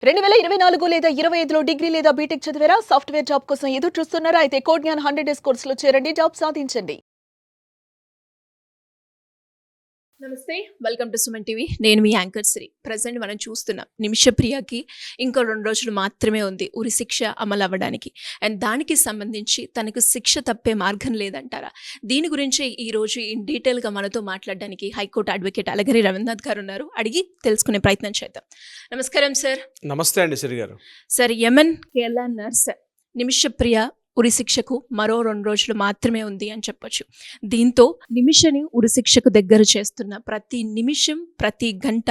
2024 లేదా 25లో డిగ్రీ లేదా బీటెక్ చదివారా? సాఫ్ట్‌వేర్ జాబ్ కోసం ఎదురు చూస్తున్నారా? అయితే కోడ్ జ్ఞాన్ 100 డేస్ కోర్సులో చేరండి. జాబ్ సాధించండి. నమస్తే, వెల్కమ్ టు సుమన్ టీవీ. నేను మీ యాంకర్ శ్రీ. ప్రజెంట్ మనం చూస్తున్నాం నిమిషప్రియకి ఇంకో 2 రోజులు మాత్రమే ఉంది ఉరి శిక్ష అమలు అవ్వడానికి. అండ్ దానికి సంబంధించి తనకు శిక్ష తప్పే మార్గం లేదంటారా? దీని గురించి ఈ రోజు ఇన్ డీటెయిల్గా మనతో మాట్లాడడానికి హైకోర్టు అడ్వకేట్ అలగిరి రవీంద్రనాథ్ గారు ఉన్నారు. అడిగి తెలుసుకునే ప్రయత్నం చేద్దాం. నమస్కారం సార్. నమస్తే అండి శ్రీ గారు. సార్, యమన్ కేరళ నర్స్ నిమిషప్రియ ఉరిశిక్షకు మరో 2 రోజులు మాత్రమే ఉంది అని చెప్పొచ్చు. దీంతో నిమిషని ఉరిశిక్షకు దగ్గర చేస్తున్న ప్రతి నిమిషం, ప్రతి గంట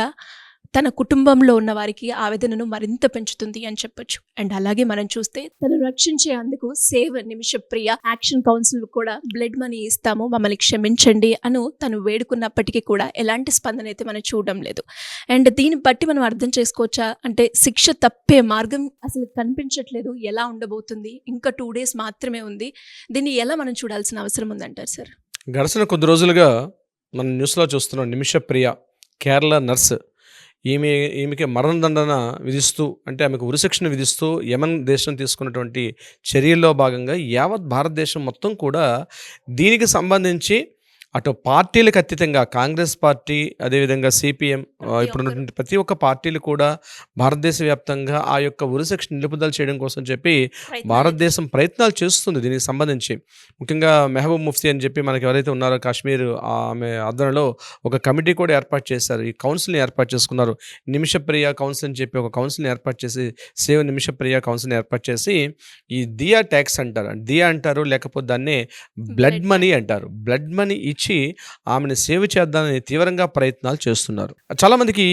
తన కుటుంబంలో ఉన్న వారికి ఆవేదనను మరింత పెంచుతుంది అని చెప్పొచ్చు. అండ్ అలాగే మనం చూస్తే తను రక్షించే అందుకు సేవ్ నిమిషప్రియ యాక్షన్ కౌన్సిల్ కూడా బ్లడ్ మనీ ఇస్తాము, మమ్మల్ని క్షమించండి అను తను వేడుకున్నప్పటికీ కూడా ఎలాంటి స్పందన అయితే మనం చూడడం లేదు. అండ్ దీన్ని బట్టి మనం అర్థం చేసుకోవచ్చా అంటే శిక్ష తప్పే మార్గం అసలు కనిపించట్లేదు. ఎలా ఉండబోతుంది? ఇంకా 2 days మాత్రమే ఉంది. దీన్ని ఎలా మనం చూడాల్సిన అవసరం ఉందంటారు సార్? గడిచిన కొద్ది రోజులుగా మనం న్యూస్లో చూస్తున్నాం. నిమిషప్రియ కేరళ నర్స్, ఈమెకి మరణదండన విధిస్తూ, అంటే ఆమెకు ఉరిశిక్షణ విధిస్తూ యమన్ దేశం తీసుకున్నటువంటి చర్యల్లో భాగంగా యావత్ భారతదేశం మొత్తం కూడా దీనికి సంబంధించి అటు పార్టీలకు అతీతంగా కాంగ్రెస్ పార్టీ, అదేవిధంగా సిపిఎం, ఇప్పుడున్నటువంటి ప్రతి ఒక్క పార్టీలు కూడా భారతదేశ వ్యాప్తంగా ఆ యొక్క ఉరిశిక్ష నిలుపుదల చేయడం కోసం చెప్పి భారతదేశం ప్రయత్నాలు చేస్తుంది. దీనికి సంబంధించి ముఖ్యంగా మెహబూబ్ ముఫ్తీ అని చెప్పి మనకి ఎవరైతే ఉన్నారో కాశ్మీర్, ఆమె ఆధ్వర్యంలో ఒక కమిటీ కూడా ఏర్పాటు చేశారు. ఈ కౌన్సిల్ని ఏర్పాటు చేసుకున్నారు. నిమిషప్రియ కౌన్సిల్ అని చెప్పి ఒక కౌన్సిల్ని ఏర్పాటు చేసి, సేవ్ నిమిషప్రియ కౌన్సిల్ని ఏర్పాటు చేసి ఈ దియా ట్యాక్స్ అంటారు, దియా అంటారు, లేకపోతే దాన్ని బ్లడ్ మనీ అంటారు. బ్లడ్ మనీ ఇచ్చి ఆమెను సేవ్ చేద్దామని తీవ్రంగా ప్రయత్నాలు చేస్తున్నారు. చాలా మందికి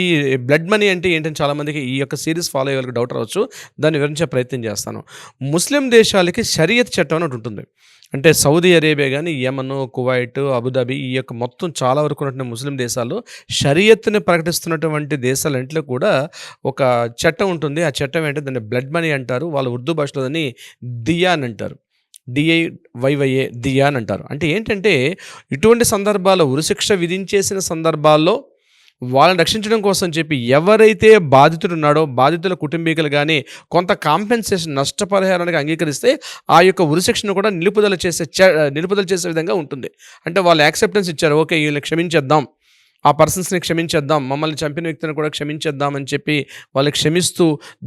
బ్లడ్ మనీ అంటే ఏంటని చాలా మందికి ఈ యొక్క సిరీస్ ఫాలో అయ్యే వాళ్ళకి డౌట్ రావచ్చు. దాన్ని వివరించే ప్రయత్నం చేస్తాను. ముస్లిం దేశాలకి షరియత్ చట్టం అని ఉంటుంది. అంటే సౌదీ అరేబియా కానీ, యమన్, కువైట్, అబుదాబి, ఈ యొక్క మొత్తం చాలా వరకు ఉన్నటువంటి ముస్లిం దేశాల్లో షరియత్ని ప్రకటిస్తున్నటువంటి దేశాలంట్లో కూడా ఒక చట్టం ఉంటుంది. ఆ చట్టం ఏంటంటే దాన్ని బ్లడ్ మనీ అంటారు. వాళ్ళు ఉర్దూ భాషలో దాన్ని దియా అని అంటారు. DIYYA దియా అని అంటారు. అంటే ఏంటంటే ఇటువంటి సందర్భాల్లో ఉరిశిక్ష విధించేసిన సందర్భాల్లో వాళ్ళని రక్షించడం కోసం చెప్పి ఎవరైతే బాధితుడు ఉన్నాడో బాధితుల కుటుంబీకులు కానీ కొంత కాంపెన్సేషన్, నష్టపరిహారానికి అంగీకరిస్తే ఆ యొక్క ఉరిశిక్షను కూడా నిలుపుదల చేసే విధంగా ఉంటుంది. అంటే వాళ్ళు యాక్సెప్టెన్స్ ఇచ్చారు, ఓకే వీళ్ళని క్షమించేద్దాం, ఆ పర్సన్స్ని క్షమించేద్దాం, మమ్మల్ని చంపిన వ్యక్తిని కూడా క్షమించేద్దాం అని చెప్పి వాళ్ళు క్షమిస్తూ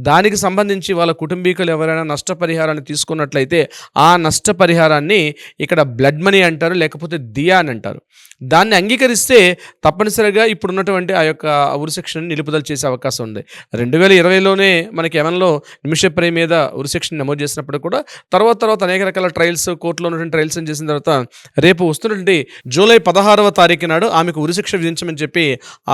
దానికి సంబంధించి వాళ్ళ కుటుంబీకులు ఎవరైనా నష్టపరిహారాన్ని తీసుకున్నట్లయితే ఆ నష్టపరిహారాన్ని ఇక్కడ బ్లడ్ మనీ అంటారు, లేకపోతే దియా అని అంటారు. దాన్ని అంగీకరిస్తే తప్పనిసరిగా ఇప్పుడున్నటువంటి ఆ యొక్క ఉరిశిక్షను నిలుపుదల చేసే అవకాశం ఉంది. 2020లోనే మనకి యమన్లో నిమిషప్రియ మీద ఉరిశిక్షను నమోదు చేసినప్పుడు కూడా తర్వాత అనేక రకాల ట్రయల్స్, కోర్టులో ఉన్నటువంటి ట్రయల్స్ చేసిన తర్వాత రేపు వస్తున్నటువంటి జూలై 16వ తారీఖు నాడు ఆమెకు ఉరిశిక్ష విధించమని చెప్పి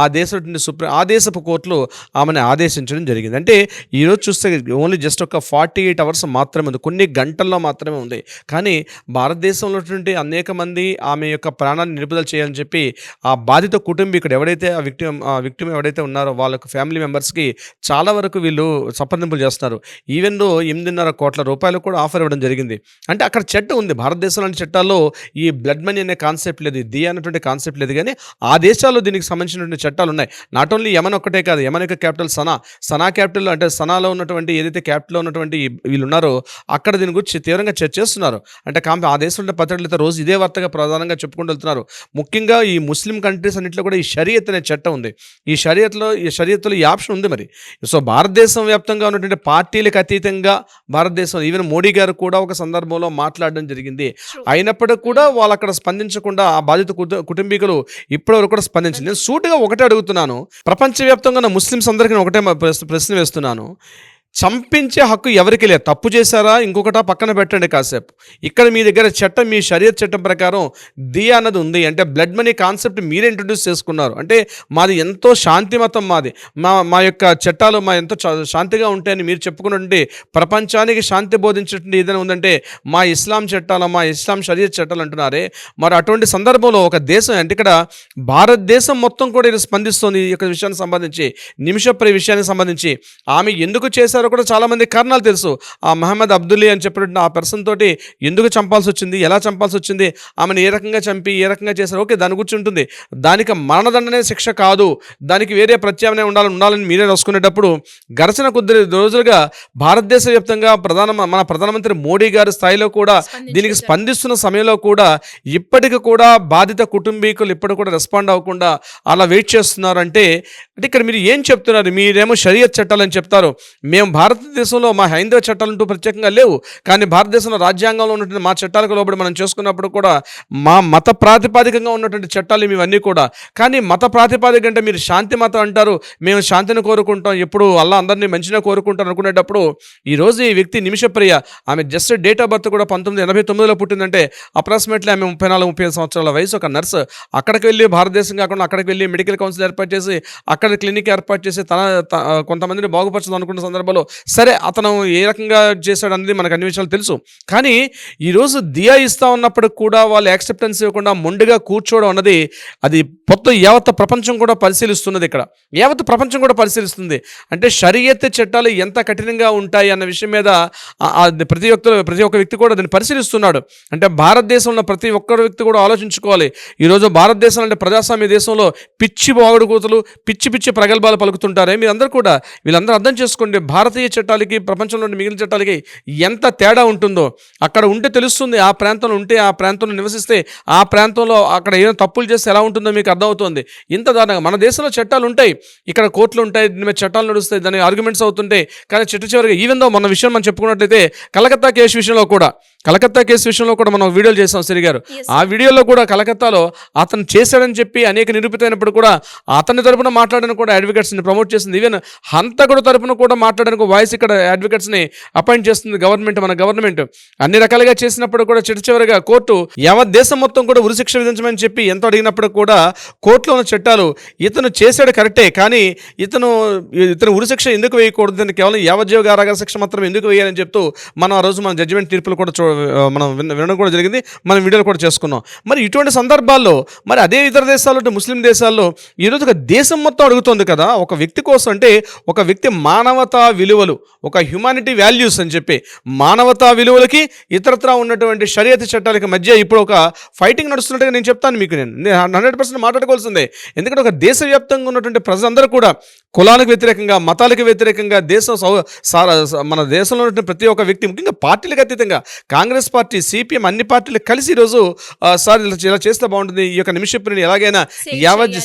ఆ దేశపు కోర్టులు ఆమెను ఆదేశించడం జరిగింది. అంటే ఈరోజు చూస్తే ఓన్లీ జస్ట్ ఒక 48 hours మాత్రమే ఉంది, కొన్ని గంటల్లో మాత్రమే ఉంది. కానీ భారతదేశంలో ఉన్నటువంటి అనేక మంది ఆమె యొక్క ప్రాణాన్ని నిలుపుదల చేయాలని చెప్పి ఆ బాధిత కుటుంబీకుడు ఎవడైతే ఆ విక్టిమ్ ఎవడైతే ఉన్నారో వాళ్ళకు ఫ్యామిలీ మెంబర్స్కి చాలా వరకు వీళ్ళు సంప్రదింపులు చేస్తున్నారు. ఈవెన్ 8.5 కోట్ల రూపాయలు కూడా ఆఫర్ ఇవ్వడం జరిగింది. అంటే అక్కడ చట్టం ఉంది. భారతదేశంలోని చట్టాల్లో ఈ బ్లడ్ మనీ అనే కాన్సెప్ట్ లేదు, దియా అనేటువంటి కాన్సెప్ట్ లేదు. కానీ ఆ దేశాల్లో దీనికి సంబంధించినటువంటి చట్టాలు ఉన్నాయి. నాట్ ఓన్లీ యమన్ ఒక్కటే కాదు, యమన్ యొక్క క్యాపిటల్ సనా క్యాపిటల్, అంటే సనాలో ఉన్నటువంటి ఏదైతే క్యాపిటల్లో ఉన్నటువంటి వీళ్ళు ఉన్నారో అక్కడ దీని గురించి తీవ్రంగా చర్చిస్తున్నారు. అంటే ఆ దేశంలో పత్రికలతో రోజు ఇదే వార్తగా ప్రధానంగా చెప్పుకుంటూ వెళ్తున్నారు. ముఖ్యంగా ఈ ముస్లిం కంట్రీస్ అన్నింటిలో కూడా ఈ షరియత్ అనే చట్టం ఉంది. ఈ షరియత్లో ఈ ఆప్షన్ ఉంది. మరి సో భారతదేశం వ్యాప్తంగా ఉన్నటువంటి పార్టీలకు అతీతంగా భారతదేశం, ఈవెన్ మోడీ గారు కూడా ఒక సందర్భంలో మాట్లాడడం జరిగింది. అయినప్పటికీ కూడా వాళ్ళు అక్కడ స్పందించకుండా ఆ బాధిత కుటుంబీకులు ఇప్పటివరకు కూడా స్పందించింది. నేను సూటిగా ఒకటే అడుగుతున్నాను, ప్రపంచవ్యాప్తంగా ఉన్న ముస్లిమ్స్ అందరికీ ఒకటే ప్రశ్న వేస్తున్నాను. చంపించే హక్కు ఎవరికి లేదు. తప్పు చేశారా ఇంకొకట పక్కన పెట్టండి కాసేపు. ఇక్కడ మీ దగ్గర చట్టం, మీ షరియత్ చట్టం ప్రకారం దియా అన్నది ఉంది. అంటే బ్లడ్ మనీ కాన్సెప్ట్ మీరే ఇంట్రడ్యూస్ చేసుకున్నారు. అంటే మాది ఎంతో శాంతి మతం, మా యొక్క చట్టాలు ఎంతో శాంతిగా ఉంటాయని మీరు చెప్పుకున్నటువంటి, ప్రపంచానికి శాంతి బోధించేటువంటి ఏదైనా ఉందంటే మా ఇస్లాం చట్టాలు, మా ఇస్లాం షరియత్ చట్టాలు అంటున్నారే. మరి అటువంటి సందర్భంలో ఒక దేశం, అంటే ఇక్కడ భారతదేశం మొత్తం కూడా ఇది స్పందిస్తుంది. ఈ యొక్క విషయానికి సంబంధించి, నిమిషప్రియ విషయానికి సంబంధించి ఆమె ఎందుకు చేశారో చేశారో కూడా చాలామంది కారణాలు తెలుసు. ఆ మహమ్మద్ అబ్దుల్లీ అని చెప్పినట్టు ఆ పర్సన్ తోటి ఎందుకు చంపాల్సి వచ్చింది, ఎలా చంపాల్సి వచ్చింది, ఆమెను ఏ రకంగా చంపి ఏ రకంగా చేశారు, ఓకే దాని గురించి ఉంటుంది. దానికి మరణదండనే శిక్ష కాదు, దానికి వేరే ప్రత్యామ్నాయం ఉండాలని మీరే రాసుకునేటప్పుడు గడిచిన కొద్ది రోజులుగా భారతదేశ వ్యాప్తంగా మన ప్రధానమంత్రి మోడీ గారి స్థాయిలో కూడా దీనికి స్పందిస్తున్న సమయంలో కూడా ఇప్పటికి కూడా బాధిత కుటుంబీకులు ఇప్పటికి కూడా రెస్పాండ్ అవ్వకుండా అలా వెయిట్ చేస్తున్నారంటే ఇక్కడ మీరు ఏం చెప్తున్నారు? మీరేమో షరియత్ చట్టాలని చెప్తారు, మేము భారతదేశంలో మా హైందవ చట్టాలంటూ ప్రత్యేకంగా లేవు, కానీ భారతదేశంలో రాజ్యాంగంలో ఉన్నటువంటి మా చట్టాలకు లోబడి మనం చేసుకున్నప్పుడు కూడా మా మత ప్రాతిపాదికంగా ఉన్నటువంటి చట్టాలు ఇవన్నీ కూడా. కానీ మత ప్రాతిపాదిక అంటే మీరు శాంతి మతం అంటారు, మేము శాంతిని కోరుకుంటాం, ఎప్పుడు అల్లా అందరినీ మంచిగా కోరుకుంటాం అనుకునేటప్పుడు ఈరోజు ఈ వ్యక్తి నిమిషప్రియ, ఆమె జస్ట్ డేట్ ఆఫ్ బర్త్ కూడా 1989లో పుట్టిందంటే అప్రాక్సిమేట్లీ ఆమె 34-35 సంవత్సరాల వయసు, ఒక నర్సు. అక్కడికి వెళ్ళి భారతదేశం కాకుండా అక్కడికి వెళ్ళి మెడికల్ కౌన్సిల్ ఏర్పాటు చేసి అక్కడ క్లినిక్ ఏర్పాటు చేసి కొంతమందిని బాగుపరచడం అనుకున్న సందర్భంలో సరే అతను ఏ రకంగా చేశాడు అనేది మనకు అన్ని విషయాలు తెలుసు. కానీ ఈరోజు దియా ఇస్తా ఉన్నప్పుడు కూడా వాళ్ళు యాక్సెప్టెన్స్ ఇవ్వకుండా మొండిగా కూర్చోవడం అన్నది అది మొత్తం యావత్ ప్రపంచం కూడా పరిశీలిస్తున్నది. ఇక్కడ యావత్ ప్రపంచం కూడా పరిశీలిస్తుంది. అంటే షరియత్ చట్టాలు ఎంత కఠినంగా ఉంటాయి అన్న విషయం మీద ప్రతి ఒక్క వ్యక్తి కూడా దాన్ని పరిశీలిస్తున్నాడు. అంటే భారతదేశంలో ఉన్న ప్రతి ఒక్కరు వ్యక్తి కూడా ఆలోచించుకోవాలి. ఈరోజు భారతదేశం అంటే ప్రజాస్వామ్య దేశంలో పిచ్చి బాగుడుకోతులు పిచ్చి ప్రగల్భాలు పలుకుతుంటారే మీరందరూ కూడా, వీళ్ళందరూ అర్థం చేసుకోండి. భారతీయ చట్టాలకి ప్రపంచంలోని మిగిలిన చట్టాలకి ఎంత తేడా ఉంటుందో అక్కడ ఉంటే తెలుస్తుంది. ఆ ప్రాంతంలో ఉంటే, ఆ ప్రాంతంలో నివసిస్తే, ఆ ప్రాంతంలో అక్కడ ఏదో తప్పులు చేస్తే ఎలా ఉంటుందో మీకు అర్థమవుతుంది. ఇంత దారుణంగా మన దేశంలో చట్టాలు ఉంటాయి, ఇక్కడ కోర్టులు ఉంటాయి, దీని మీద చట్టాలు నడుస్తాయి, దాని ఆర్గ్యుమెంట్స్ అవుతుంటాయి. కానీ చివరిగా ఈవెన్ దో మన విషయం మనం చెప్పుకున్నట్లయితే కలకత్తా కేసు విషయంలో కూడా మనం వీడియోలు చేసాం సిరి గారు. ఆ వీడియోలో కూడా కలకత్తాలో అతను చేశాడని చెప్పి అనేక నిరూపితమైనప్పుడు కూడా అతని తరపున మాట్లాడడానికి కూడా అడ్వకేట్స్ని ప్రమోట్ చేస్తుంది. ఈవెన్ హంతకుడు తరపున కూడా మాట్లాడడానికి వాయిస్ ఇక్కడ అడ్వకేట్స్ని అపాయింట్ చేస్తుంది మన గవర్నమెంట్. అన్ని రకాలుగా చేసినప్పుడు కూడా చివరిగా కోర్టు యావత్ దేశం మొత్తం కూడా ఉరిశిక్ష విధించమని చెప్పి ఎంతో అడిగినప్పుడు కూడా కోర్టులో ఉన్న చట్టాలు ఇతను చేశాడు కరెక్టే, కానీ ఇతను ఉరిశిక్ష ఎందుకు వేయకూడదు, దాన్ని కేవలం యావజ్జీవ కారాగార శిక్ష మాత్రం ఎందుకు వేయాలని చెప్తూ మనం ఆ రోజు మన జడ్జిమెంట్ తీర్పులు కూడా మనం వినడం కూడా జరిగింది, మనం వీడియోలు కూడా చేసుకున్నాం. మరి ఇటువంటి సందర్భాల్లో మరి అదే ఇతర దేశాల్లో ముస్లిం దేశాల్లో ఈరోజు ఒక దేశం మొత్తం అడుగుతుంది కదా ఒక వ్యక్తి కోసం, అంటే ఒక వ్యక్తి మానవతా విలువలు, ఒక హ్యుమానిటీ వాల్యూస్ అని చెప్పి మానవతా విలువలకి ఇతరత్రా ఉన్నటువంటి షరియత్ చట్టాలకి మధ్య ఇప్పుడు ఒక ఫైటింగ్ నడుస్తున్నట్టుగా నేను చెప్తాను మీకు. నేను 100% మాట్లాడుకోవాల్సిందే. ఎందుకంటే ఒక దేశవ్యాప్తంగా ఉన్నటువంటి ప్రజలందరూ కూడా కులాలకు వ్యతిరేకంగా, మతాలకు వ్యతిరేకంగా, మన దేశంలో ఉన్న ప్రతి ఒక్క వ్యక్తి, ముఖ్యంగా పార్టీలకు అతీతంగా కాంగ్రెస్ పార్టీ, సిపిఎం అన్ని పార్టీలు కలిసి ఈరోజు సార్ ఇలా చేస్తే బాగుంటుంది, ఈ యొక్క నిమిషప్రిని ఎలాగైనా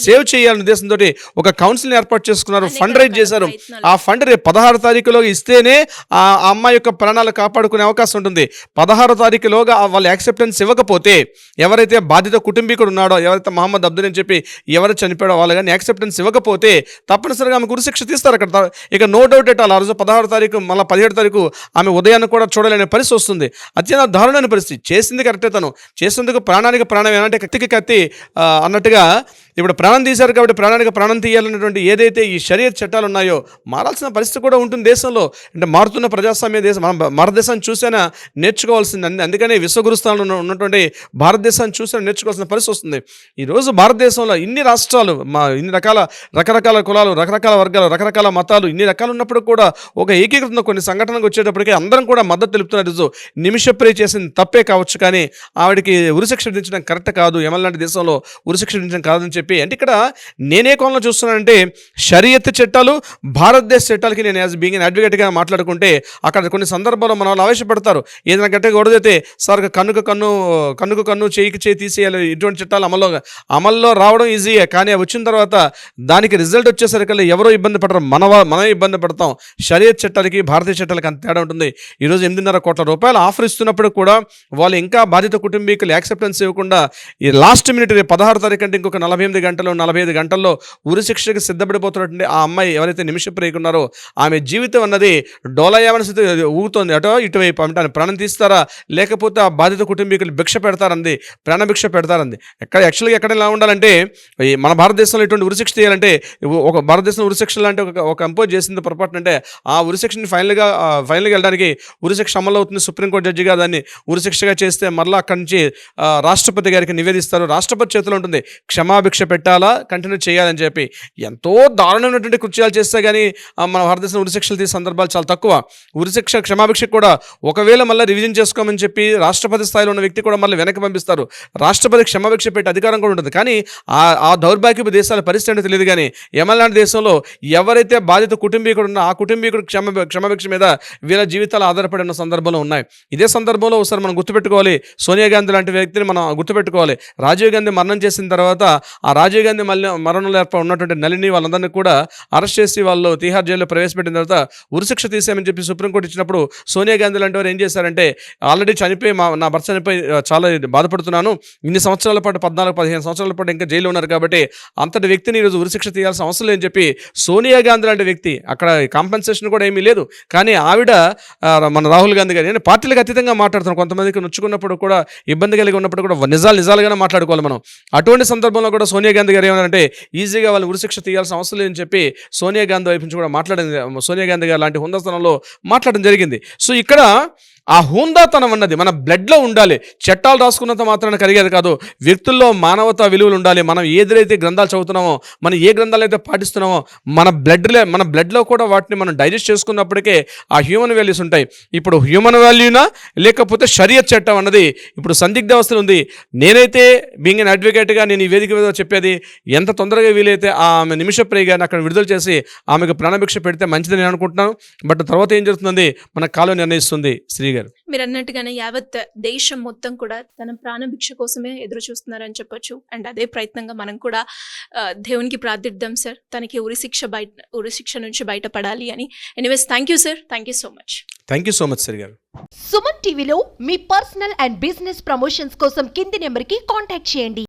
సేవ్ చేయాలనే ఉద్దేశంతో ఒక కౌన్సిల్ ఏర్పాటు చేసుకున్నారు, ఫండ్ రైజ్ చేశారు. ఆ ఫండ్ రేపు 16 తారీఖులో ఇస్తేనే ఆ అమ్మాయి యొక్క ప్రాణాలు కాపాడుకునే అవకాశం ఉంటుంది. 16 తారీఖులోగా వాళ్ళు యాక్సెప్టెన్స్ ఇవ్వకపోతే, ఎవరైతే బాధిత కుటుంబీకుడు ఉన్నాడో, ఎవరైతే మహమ్మద్ అబ్దుల్ అని చెప్పి ఎవరు చనిపోయాడో వాళ్ళు కానీ యాక్సెప్టెన్స్ ఇవ్వకపోతే తప్పనిసరిగా ఆమె ఉరిశిక్ష తీస్తారు అక్కడ. ఇక నో డౌట్ ఎట్ ఆల్ ఆ రోజు 16 తారీఖు మళ్ళీ 17 తారీఖు ఆమె ఉదయాన్ని కూడా చూడలేని పరిస్థితి వస్తుంది. అత్యంత దారుణమైన పరిస్థితి. చేసింది కరెక్టే, తను చేసేందుకు ప్రాణానికి ప్రాణం అంటే కత్తికి కత్తి అన్నట్టుగా ఇప్పుడు ప్రాణం తీశారు కాబట్టి ప్రాణానికి ప్రాణం తీయాలన్నటువంటి ఏదైతే ఈ షరియత్ చట్టాలు ఉన్నాయో మారాల్సిన పరిస్థితి కూడా ఉంటుంది దేశంలో. అంటే మారుతున్న ప్రజాస్వామ్య దేశం, మనం భారతదేశాన్ని చూసైనా నేర్చుకోవాల్సింది. అందుకనే విశ్వగురుస్థానంలో ఉన్నటువంటి భారతదేశాన్ని చూసైనా నేర్చుకోవాల్సిన పరిస్థితి వస్తుంది. ఈరోజు భారతదేశంలో ఇన్ని రాష్ట్రాలు, ఇన్ని రకరకాల కులాలు, రకరకాల వర్గాలు, రకరకాల మతాలు, ఇన్ని రకాలు ఉన్నప్పుడు కూడా ఒక ఏకీకృత కొన్ని సంఘటనకు వచ్చేటప్పటికీ అందరం కూడా మద్దతు తెలుపుతున్నారు. నిమిషప్రియ చేసింది తప్పే కావచ్చు, కానీ ఆవిడకి ఉరిశిక్ష విధించడం కరెక్ట్ కాదు, యమన్ లాంటి దేశంలో ఉరిశిక్ష విధించడం కాదని చెప్పి. అంటే ఇక్కడ నేనే కోణంలో చూస్తున్నానంటే షరియత్ చట్టాలు, భారతదేశ చట్టాలకి నేను యాజ్ బీయింగ్ అడ్వకేట్గా మాట్లాడుకుంటే అక్కడ కొన్ని సందర్భాల్లో మన వాళ్ళు ఆవేశపడతారు. ఏదైనా గట్టిగా గొడవైతే సార్ కన్నుకు కన్ను చేయికి చేయి తీసేయాలి, ఇటువంటి చట్టాలు అమల్లో రావడం ఈజీయే, కానీ వచ్చిన తర్వాత దానికి రిజల్ట్ వచ్చేసరికి ఎవరో ఇబ్బంది పడరు, మనమే ఇబ్బంది పడతాం. షరియత్ చట్టాలకి భారతీయ చట్టాలకి అంత తేడా ఉంటుంది. ఈరోజు 8.5 కోట్ల రూపాయలు ఆఫర్ ఇస్తున్నప్పుడు కూడా వాళ్ళు ఇంకా బాధిత కుటుంబీకులు యాక్సెప్టెన్స్ ఇవ్వకుండా ఈ లాస్ట్ మినిట్ 16 తారీఖు అంటే ఇంకొక 45 గంటల్లో ఉరిశిక్షకి సిద్ధపడిపోతున్నటువంటి ఆ అమ్మాయి ఎవరైతే నిమిషప్రియ ఉన్నారో ఆమె జీవితం అన్నది డోలయామని స్థితి ఊగుతోంది. అటో ఇటువైపు అంటే ప్రాణం తీస్తారా లేకపోతే ఆ బాధిత కుటుంబీకులు భిక్ష పెడతారంది, ప్రాణభిక్ష పెడతారంది. ఎక్కడ ఎలా ఉండాలంటే మన భారతదేశంలో ఇటువంటి ఉరిశిక్ష చేయాలంటే ఒక భారతదేశంలో ఉరిశిక్ష లాంటి ఒక కంపోజ్ చేసింది పొరపాటు అంటే ఆ ఉరిశిక్షని ఫైనల్గా వెళ్ళడానికి ఉరిశిక్ష అమలు అవుతుంది. సుప్రీంకోర్టు జడ్జిగా దాన్ని ఉరిశిక్షగా చేస్తే మరలా అక్కడి నుంచి రాష్ట్రపతి గారికి నివేదిస్తారు. రాష్ట్రపతి చేతిలో ఉంటుంది. క్షమాభిక్ష క్షమాభిక్ష పెట్టాలా, కంటిన్యూ చేయాలని చెప్పి. ఎంతో దారుణమైనటువంటి కృత్యాలు చేస్తే కానీ మన భారతదేశంలో ఉరిశిక్షలు తీసే సందర్భాలు చాలా తక్కువ. ఉరిశిక్ష క్షమాభిక్ష కూడా ఒకవేళ మళ్ళీ రివిజన్ చేసుకోమని చెప్పి రాష్ట్రపతి స్థాయిలో ఉన్న వ్యక్తి కూడా మళ్ళీ వెనక్కి పంపిస్తారు. రాష్ట్రపతి క్షమాభిక్ష పెట్టే అధికారం కూడా ఉంటుంది. కానీ ఆ దౌర్భాగ్యపు దేశాల పరిస్థితి అంటే తెలియదు. కానీ యమలాంటి దేశంలో ఎవరైతే బాధిత కుటుంబీకుడు ఉన్నా ఆ కుటుంబీకుడు క్షమాభిక్ష మీద వీళ్ళ జీవితాలు ఆధారపడి ఉన్న సందర్భాలు ఉన్నాయి. ఇదే సందర్భంలో ఒకసారి మనం గుర్తుపెట్టుకోవాలి, సోనియా గాంధీ లాంటి వ్యక్తిని మనం గుర్తుపెట్టుకోవాలి. రాజీవ్ గాంధీ మరణం చేసిన తర్వాత ఆ రాజీవ్ గాంధీ మరణంలో ఉన్నటువంటి నళిని వాళ్ళందరినీ కూడా అరెస్ట్ చేసి వాళ్ళు తిహార్ జైల్లో ప్రవేశపెట్టిన తర్వాత ఉరిశిక్ష తీసేయమని చెప్పి సుప్రీంకోర్టు ఇచ్చినప్పుడు సోనియా గాంధీ లాంటి వారు ఏం చేశారంటే, ఆల్రెడీ చనిపోయి నా భర్త చనిపోయి చాలా బాధపడుతున్నాను, ఇన్ని సంవత్సరాల పాటు 14-15 సంవత్సరాల పాటు ఇంకా జైల్లో ఉన్నారు కాబట్టి అంతటి వ్యక్తిని ఈరోజు ఉరిశిక్ష తీయాల్సిన అవసరం లేదని చెప్పి సోనియా గాంధీ లాంటి వ్యక్తి, అక్కడ కాంపెన్సేషన్ కూడా ఏమీ లేదు, కానీ ఆవిడ మన రాహుల్ గాంధీ గారు నేను పార్టీలకు అతీతంగా మాట్లాడుతున్నాను. కొంతమందికి నొచ్చుకున్నప్పుడు కూడా ఇబ్బంది కలిగి ఉన్నప్పుడు కూడా నిజాలుగానే మాట్లాడుకోవాలి మనం. అటువంటి సందర్భంలో కూడా సోనియా గాంధీ గారు ఏమన్నారంటే ఈజీగా వాళ్ళు ఉరిశిక్ష తీయాల్సిన అవసరం లేదని చెప్పి సోనియా గాంధీ వైపు నుంచి కూడా మాట్లాడింది. సోనియా గాంధీ గారు లాంటి హుందాతనంలో మాట్లాడడం జరిగింది. సో ఇక్కడ ఆ హుందాతనం అన్నది మన బ్లడ్లో ఉండాలి. చట్టాలు రాసుకున్నంత మాత్రాన కలిగేది కాదు. వ్యక్తుల్లో మానవతా విలువలు ఉండాలి. మనం ఏదైతే గ్రంథాలు చదువుతున్నామో, మనం ఏ గ్రంథాలు అయితే పాటిస్తున్నామో మన బ్లడ్లో కూడా వాటిని మనం డైజెస్ట్ చేసుకున్నప్పటికే ఆ హ్యూమన్ వాల్యూస్ ఉంటాయి. ఇప్పుడు హ్యూమన్ వాల్యూనా లేకపోతే షరియత్ చట్టం అన్నది ఇప్పుడు సందిగ్ధ అవస్థలు ఉంది. నేనైతే బీయింగ్ అన్ అడ్వకేట్గా నేను ఈ వేదిక మీద చెప్పేది, ఎంత తొందరగా వీలైతే ఆమె నిమిషప్రియ గారిని అక్కడ విడుదల చేసి ఆమెకు ప్రాణభిక్ష పెడితే మంచిదని నేను అనుకుంటున్నాను. బట్ తర్వాత ఏం జరుగుతుంది మన కాలం నిర్ణయిస్తుంది. శ్రీ గారు మీరు అన్నట్టుగానే యావత్ దేశం మొత్తం కూడా తన ప్రాణభిక్ష కోసమే ఎదురు చూస్తున్నారని చెప్పొచ్చు. అండ్ అదే ప్రయత్నంగా మనం కూడా దేవునికి ప్రార్థిద్దాం సార్, తనకి ఉరిశిక్ష నుంచి బయటపడాలి అని. Anyways thank you sir, thank you so much. Thank you so much Shri గారు. సుమన్ టీవీలో మీ పర్సనల్ అండ్ బిజినెస్ ప్రమోషన్స్ కోసం కింది నెంబర్కి కాంటాక్ట్ చేయండి.